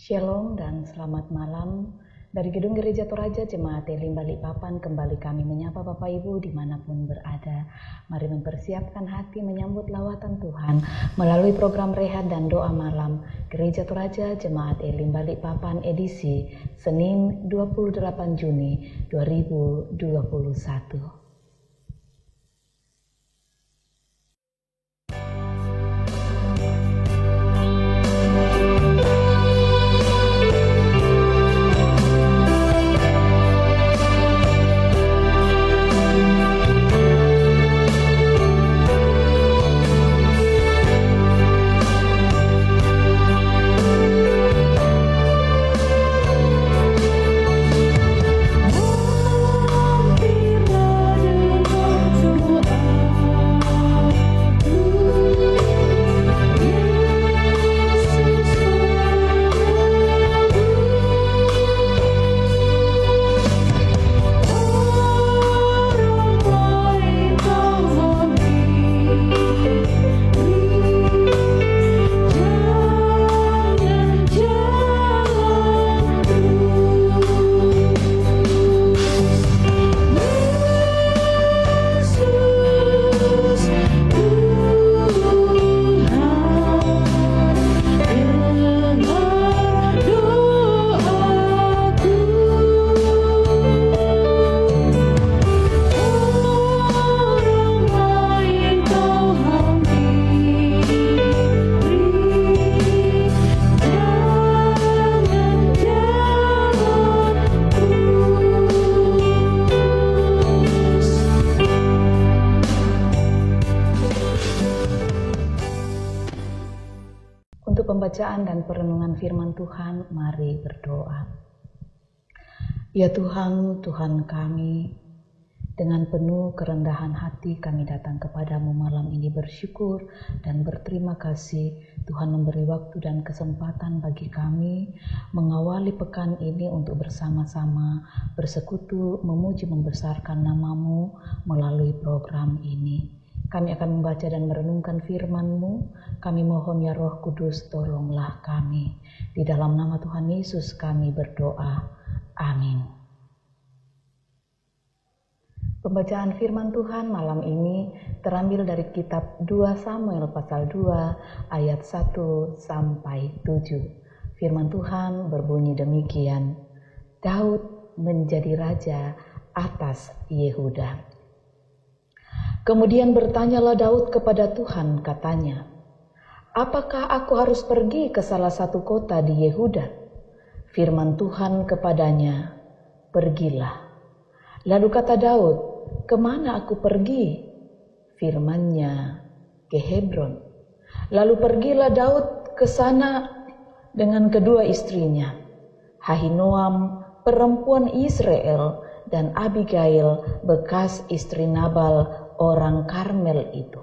Shalom dan selamat malam. Dari Gedung Gereja Toraja Jemaat Elim Balikpapan kembali kami menyapa Bapak Ibu dimanapun berada. Mari mempersiapkan hati menyambut lawatan Tuhan melalui program Rehat dan Doa Malam Gereja Toraja Jemaat Elim Balikpapan edisi Senin 28 Juni 2021. Pembacaan dan perenungan firman Tuhan, mari berdoa. Ya Tuhan, Tuhan kami, dengan penuh kerendahan hati kami datang kepadamu malam ini bersyukur dan berterima kasih Tuhan memberi waktu dan kesempatan bagi kami mengawali pekan ini untuk bersama-sama bersekutu memuji membesarkan namamu melalui program ini. Kami akan membaca dan merenungkan firman-Mu. Kami mohon ya Roh Kudus, tolonglah kami. Di dalam nama Tuhan Yesus kami berdoa. Amin. Pembacaan firman Tuhan malam ini terambil dari kitab 2 Samuel pasal 2 ayat 1 sampai 7. Firman Tuhan berbunyi demikian. Daud menjadi raja atas Yehuda. Kemudian bertanyalah Daud kepada Tuhan, katanya, apakah aku harus pergi ke salah satu kota di Yehuda? Firman Tuhan kepadanya, pergilah. Lalu kata Daud, kemana aku pergi? Firman-Nya, ke Hebron. Lalu pergilah Daud ke sana dengan kedua istrinya, Ahinoam, perempuan Israel, dan Abigail, bekas istri Nabal, orang Karmel itu.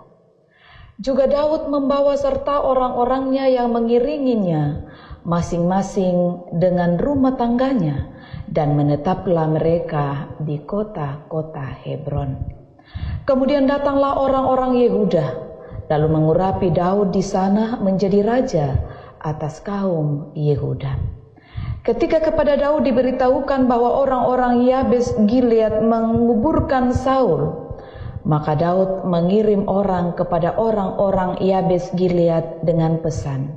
Juga Daud membawa serta orang-orangnya yang mengiringinya, masing-masing dengan rumah tangganya, dan menetaplah mereka di kota-kota Hebron. Kemudian datanglah orang-orang Yehuda, lalu mengurapi Daud di sana menjadi raja atas kaum Yehuda. Ketika kepada Daud diberitahukan bahwa orang-orang Yabes Gilead menguburkan Saul, maka Daud mengirim orang kepada orang-orang Yabes Gilead dengan pesan,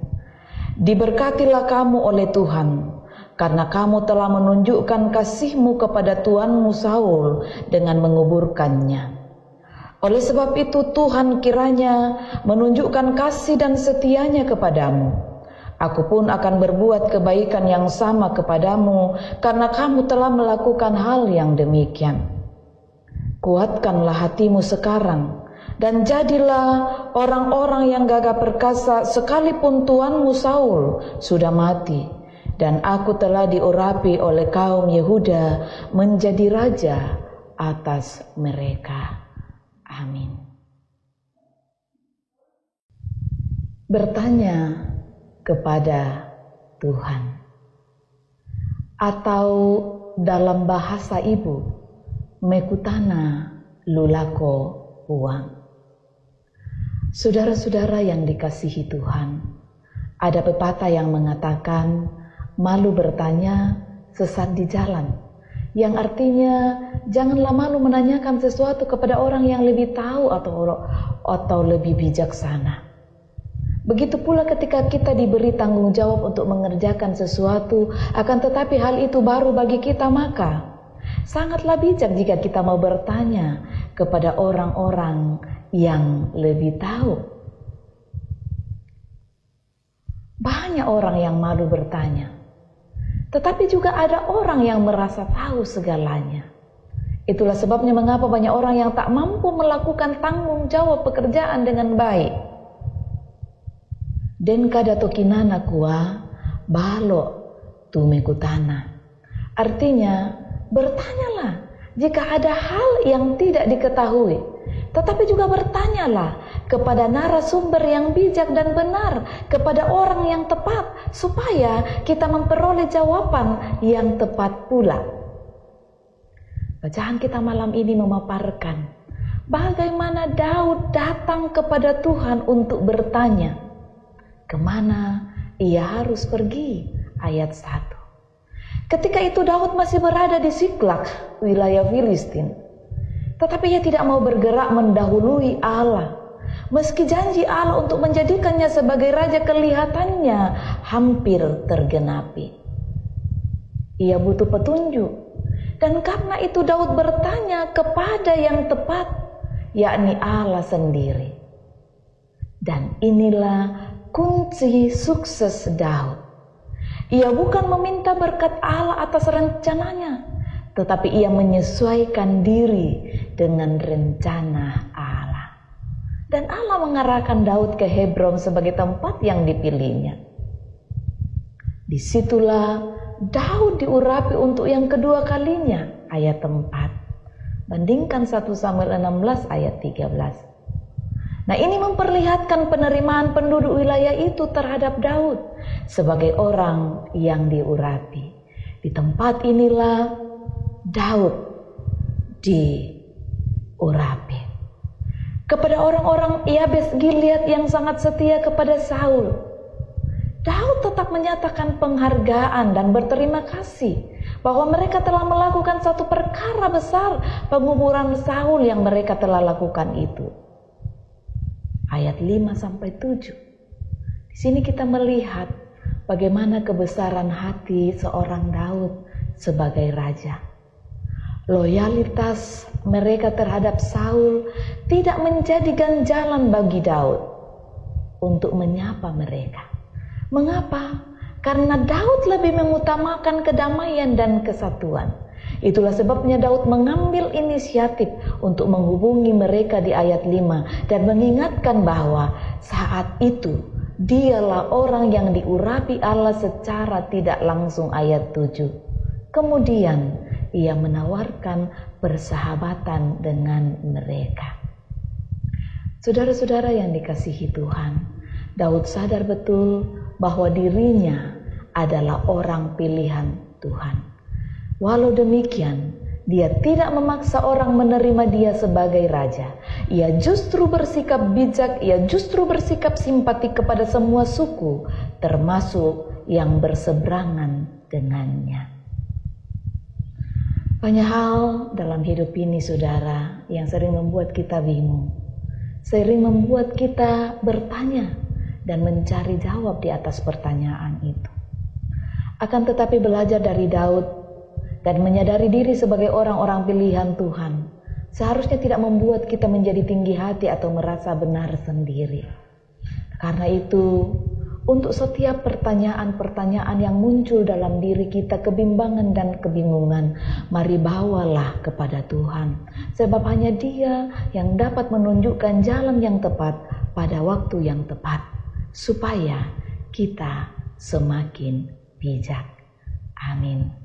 diberkatilah kamu oleh Tuhan, karena kamu telah menunjukkan kasih-Mu kepada tuanmu Saul dengan menguburkannya. Oleh sebab itu Tuhan kiranya menunjukkan kasih dan setianya kepadamu. Aku pun akan berbuat kebaikan yang sama kepadamu, karena kamu telah melakukan hal yang demikian. Kuatkanlah hatimu sekarang, dan jadilah orang-orang yang gagah perkasa sekalipun tuanmu Saul sudah mati, dan aku telah diurapi oleh kaum Yehuda menjadi raja atas mereka. Amin. Bertanya kepada Tuhan, atau dalam bahasa ibu, mekutana lulako puang. Saudara-saudara yang dikasihi Tuhan, ada pepatah yang mengatakan malu bertanya sesat di jalan, yang artinya janganlah malu menanyakan sesuatu kepada orang yang lebih tahu atau lebih bijaksana. Begitu pula ketika kita diberi tanggung jawab untuk mengerjakan sesuatu, akan tetapi hal itu baru bagi kita, maka sangatlah bijak jika kita mau bertanya kepada orang-orang yang lebih tahu. Banyak orang yang malu bertanya, tetapi juga ada orang yang merasa tahu segalanya. Itulah sebabnya mengapa banyak orang yang tak mampu melakukan tanggung jawab pekerjaan dengan baik. Den kada tokinana kua balo tumekutana. Artinya, bertanyalah jika ada hal yang tidak diketahui, tetapi juga bertanyalah kepada narasumber yang bijak dan benar, kepada orang yang tepat, supaya kita memperoleh jawaban yang tepat pula. Bacaan kita malam ini memaparkan bagaimana Daud datang kepada Tuhan untuk bertanya kemana ia harus pergi. Ayat 1. Ketika itu Daud masih berada di Siklag, wilayah Filistin. Tetapi ia tidak mau bergerak mendahului Allah. Meski janji Allah untuk menjadikannya sebagai raja kelihatannya hampir tergenapi. Ia butuh petunjuk. Dan karena itu Daud bertanya kepada yang tepat, yakni Allah sendiri. Dan inilah kunci sukses Daud. Ia bukan meminta berkat Allah atas rencananya, tetapi ia menyesuaikan diri dengan rencana Allah. Dan Allah mengarahkan Daud ke Hebron sebagai tempat yang dipilihnya. Disitulah Daud diurapi untuk yang kedua kalinya. Ayat 4. Bandingkan 1 Samuel 16 ayat 13. Nah, ini memperlihatkan penerimaan penduduk wilayah itu terhadap Daud sebagai orang yang diurapi. Di tempat inilah Daud diurapi. Kepada orang-orang Yabes Gilead yang sangat setia kepada Saul, Daud tetap menyatakan penghargaan dan berterima kasih bahwa mereka telah melakukan satu perkara besar, penguburan Saul yang mereka telah lakukan itu. Ayat 5-7. Di sini kita melihat bagaimana kebesaran hati seorang Daud sebagai raja. Loyalitas mereka terhadap Saul tidak menjadi ganjalan bagi Daud untuk menyapa mereka. Mengapa? Karena Daud lebih mengutamakan kedamaian dan kesatuan. Itulah sebabnya Daud mengambil inisiatif untuk menghubungi mereka di ayat 5 dan mengingatkan bahwa saat itu dialah orang yang diurapi Allah secara tidak langsung. Ayat 7. Kemudian ia menawarkan persahabatan dengan mereka. Saudara-saudara yang dikasihi Tuhan, Daud sadar betul bahwa dirinya adalah orang pilihan Tuhan. Walau demikian, dia tidak memaksa orang menerima dia sebagai raja. Ia justru bersikap bijak, ia justru bersikap simpati kepada semua suku, termasuk yang berseberangan dengannya. Banyak hal dalam hidup ini, saudara, yang sering membuat kita bingung, sering membuat kita bertanya dan mencari jawab di atas pertanyaan itu. Akan tetapi belajar dari Daud dan menyadari diri sebagai orang-orang pilihan Tuhan seharusnya tidak membuat kita menjadi tinggi hati atau merasa benar sendiri. Karena itu, untuk setiap pertanyaan-pertanyaan yang muncul dalam diri kita, kebimbangan dan kebingungan, mari bawalah kepada Tuhan. Sebab hanya Dia yang dapat menunjukkan jalan yang tepat pada waktu yang tepat, supaya kita semakin bijak. Amin.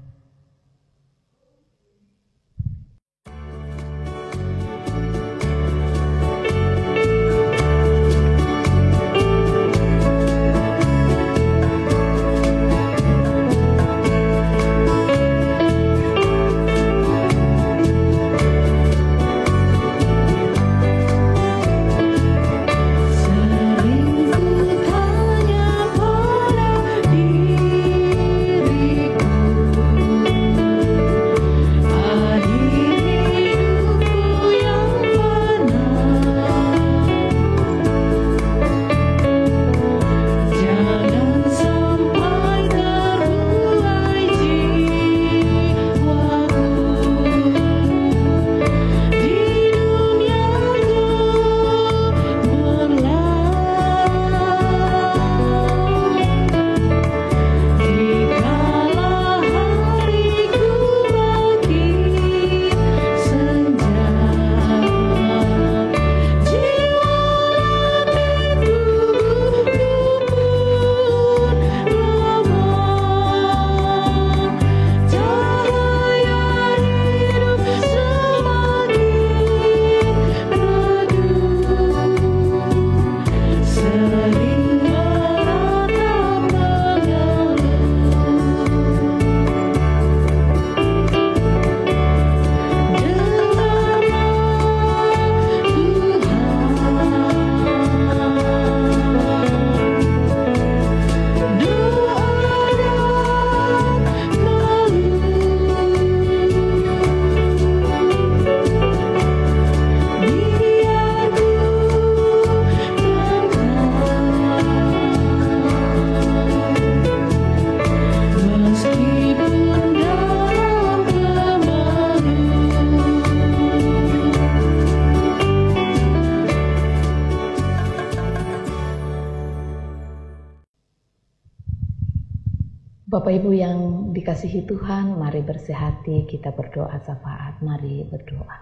Bapak Ibu yang dikasihi Tuhan, mari bersehati, kita berdoa syafaat, mari berdoa.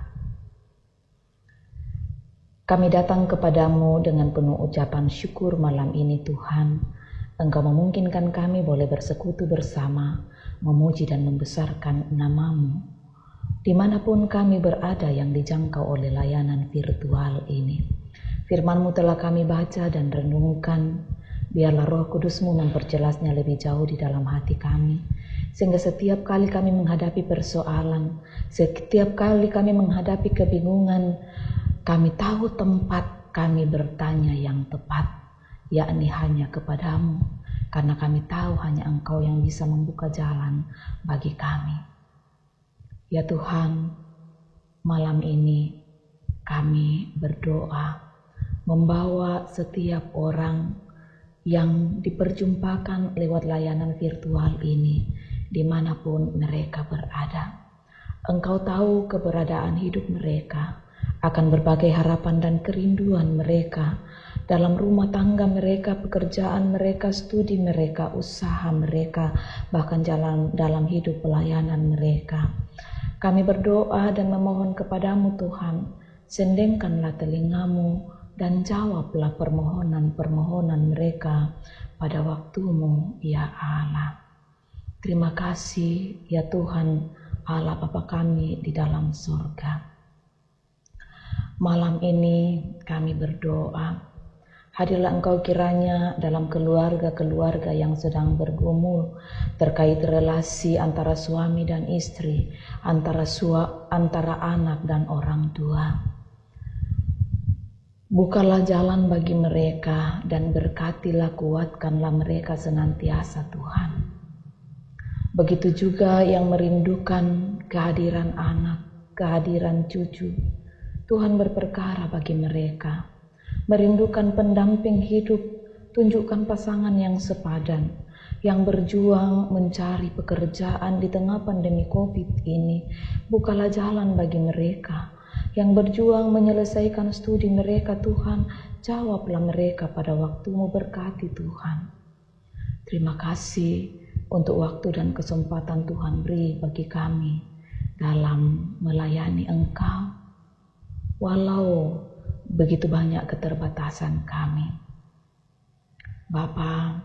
Kami datang kepadamu dengan penuh ucapan syukur malam ini Tuhan. Engkau memungkinkan kami boleh bersekutu bersama, memuji dan membesarkan nama-Mu. Dimanapun kami berada yang dijangkau oleh layanan virtual ini. Firman-Mu telah kami baca dan renungkan. Biarlah Roh Kudus-Mu memperjelasnya lebih jauh di dalam hati kami. Sehingga setiap kali kami menghadapi persoalan, setiap kali kami menghadapi kebingungan, kami tahu tempat kami bertanya yang tepat, yakni hanya kepadamu. Karena kami tahu hanya Engkau yang bisa membuka jalan bagi kami. Ya Tuhan, malam ini kami berdoa, membawa setiap orang yang diperjumpakan lewat layanan virtual ini, dimanapun mereka berada. Engkau tahu keberadaan hidup mereka, akan berbagai harapan dan kerinduan mereka, dalam rumah tangga mereka, pekerjaan mereka, studi mereka, usaha mereka, bahkan dalam hidup pelayanan mereka. Kami berdoa dan memohon kepadamu Tuhan, sendengkanlah telingamu, dan jawablah permohonan-permohonan mereka pada waktumu, ya Allah. Terima kasih, ya Tuhan, Allah Bapa kami di dalam surga. Malam ini kami berdoa, hadirlah Engkau kiranya dalam keluarga-keluarga yang sedang bergumul terkait relasi antara suami dan istri, antara anak dan orang tua. Bukalah jalan bagi mereka dan berkatilah, kuatkanlah mereka senantiasa Tuhan. Begitu juga yang merindukan kehadiran anak, kehadiran cucu. Tuhan berperkara bagi mereka. Merindukan pendamping hidup, tunjukkan pasangan yang sepadan, yang berjuang mencari pekerjaan di tengah pandemi COVID ini. Bukalah jalan bagi mereka. Yang berjuang menyelesaikan studi mereka Tuhan, jawablah mereka pada waktumu, berkati Tuhan. Terima kasih untuk waktu dan kesempatan Tuhan beri bagi kami dalam melayani Engkau. Walau begitu banyak keterbatasan kami. Bapa,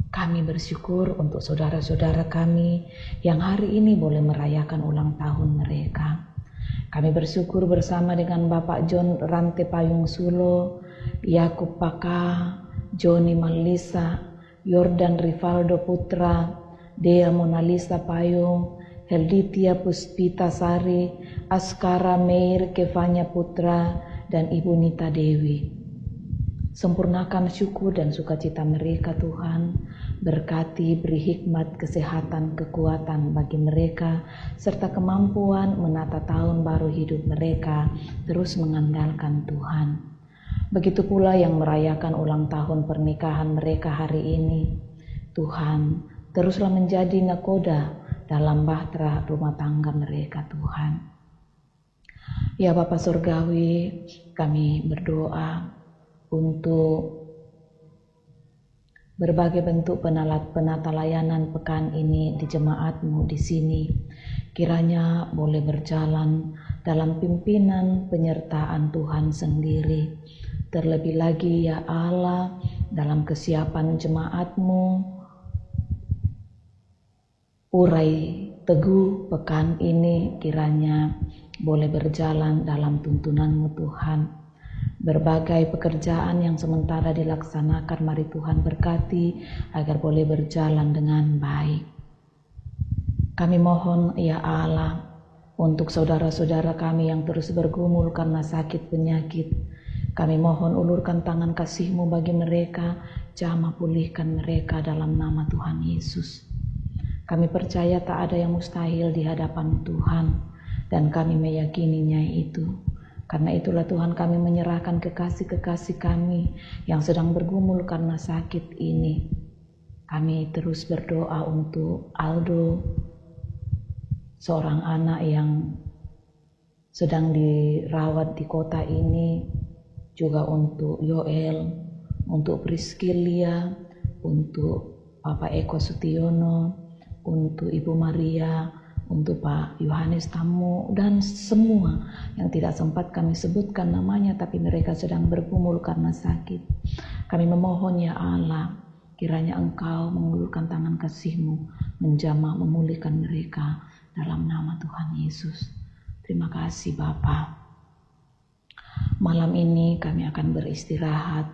kami bersyukur untuk saudara-saudara kami yang hari ini boleh merayakan ulang tahun mereka. Kami bersyukur bersama dengan Bapak John Rante Payung Sulo, Yakub Paka, Joni Malisa, Yordan Rivaldo Putra, Dea Monalisa Payung, Helditia Puspita Sari, Askara Meir Kevanya Putra, dan Ibu Nita Dewi. Sempurnakan syukur dan sukacita mereka Tuhan, berkati, beri hikmat, kesehatan, kekuatan bagi mereka, serta kemampuan menata tahun baru hidup mereka, terus mengandalkan Tuhan. Begitu pula yang merayakan ulang tahun pernikahan mereka hari ini. Tuhan, teruslah menjadi nakoda dalam bahtera rumah tangga mereka Tuhan. Ya Bapa Surgawi, kami berdoa untuk berbagai bentuk penata layanan pekan ini di jemaat-Mu di sini. Kiranya boleh berjalan dalam pimpinan penyertaan Tuhan sendiri. Terlebih lagi ya Allah, dalam kesiapan jemaat-Mu, urai teguh pekan ini kiranya boleh berjalan dalam tuntunan-Mu Tuhan. Berbagai pekerjaan yang sementara dilaksanakan, mari Tuhan berkati agar boleh berjalan dengan baik. Kami mohon ya Allah untuk saudara-saudara kami yang terus bergumul karena sakit penyakit. Kami mohon ulurkan tangan kasih-Mu bagi mereka, jamah pulihkan mereka dalam nama Tuhan Yesus. Kami percaya tak ada yang mustahil di hadapan Tuhan dan kami meyakininya itu. Karena itulah Tuhan kami menyerahkan kekasih-kekasih kami yang sedang bergumul karena sakit ini. Kami terus berdoa untuk Aldo, seorang anak yang sedang dirawat di kota ini, juga untuk Yoel, untuk Priscilia, untuk Bapak Eko Sutiono, untuk Ibu Maria, untuk Pak Yohanes Tamu, dan semua yang tidak sempat kami sebutkan namanya, tapi mereka sedang bergumul karena sakit. Kami memohon ya Allah, kiranya Engkau mengulurkan tangan kasih-Mu, menjamah memulihkan mereka dalam nama Tuhan Yesus. Terima kasih Bapa. Malam ini kami akan beristirahat.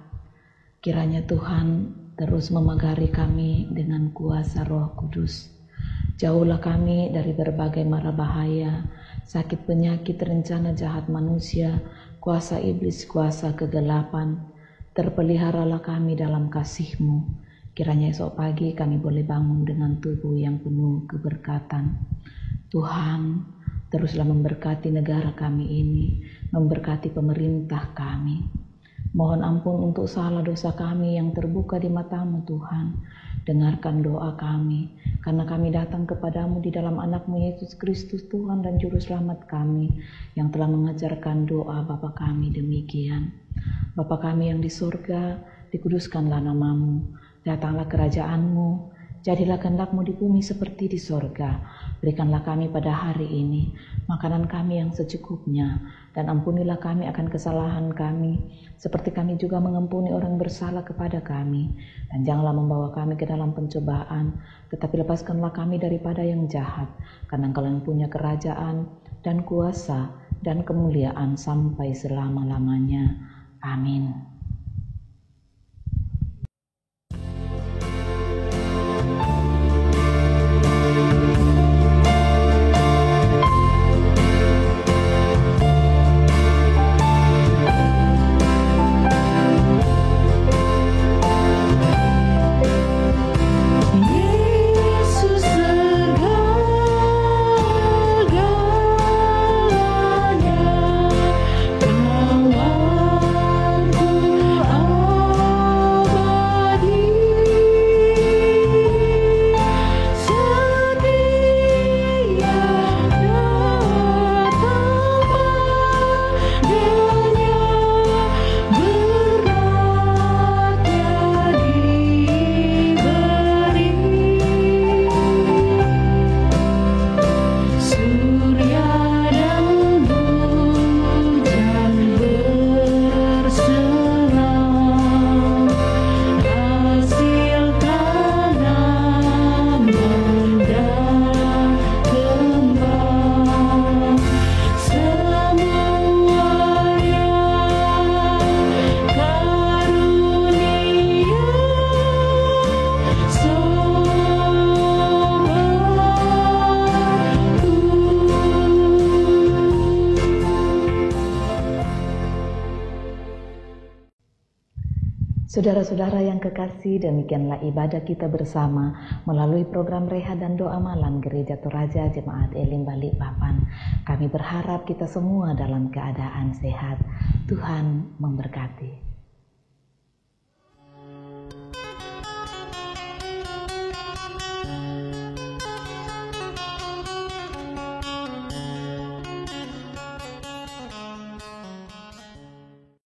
Kiranya Tuhan terus memagari kami dengan kuasa Roh Kudus. Jauhlah kami dari berbagai mara bahaya, sakit penyakit, rencana jahat manusia, kuasa iblis, kuasa kegelapan. Terpeliharalah kami dalam kasih-Mu. Kiranya esok pagi kami boleh bangun dengan tubuh yang penuh keberkatan. Tuhan, teruslah memberkati negara kami ini, memberkati pemerintah kami. Mohon ampun untuk salah dosa kami yang terbuka di mata-Mu Tuhan. Dengarkan doa kami, karena kami datang kepadamu di dalam anak-Mu Yesus Kristus Tuhan dan Juru Selamat kami, yang telah mengajarkan doa Bapa kami demikian. Bapa kami yang di surga, dikuduskanlah nama-Mu, datanglah kerajaan-Mu, jadilah kehendak-Mu di bumi seperti di sorga. Berikanlah kami pada hari ini makanan kami yang secukupnya, dan ampunilah kami akan kesalahan kami, seperti kami juga mengampuni orang bersalah kepada kami. Dan janganlah membawa kami ke dalam pencobaan, tetapi lepaskanlah kami daripada yang jahat, karena Engkau yang punya kerajaan dan kuasa dan kemuliaan sampai selama-lamanya. Amin. Saudara-saudara yang kekasih, demikianlah ibadah kita bersama melalui program Rehat dan Doa Malam Gereja Toraja Jemaat Elim Balikpapan. Kami berharap kita semua dalam keadaan sehat. Tuhan memberkati.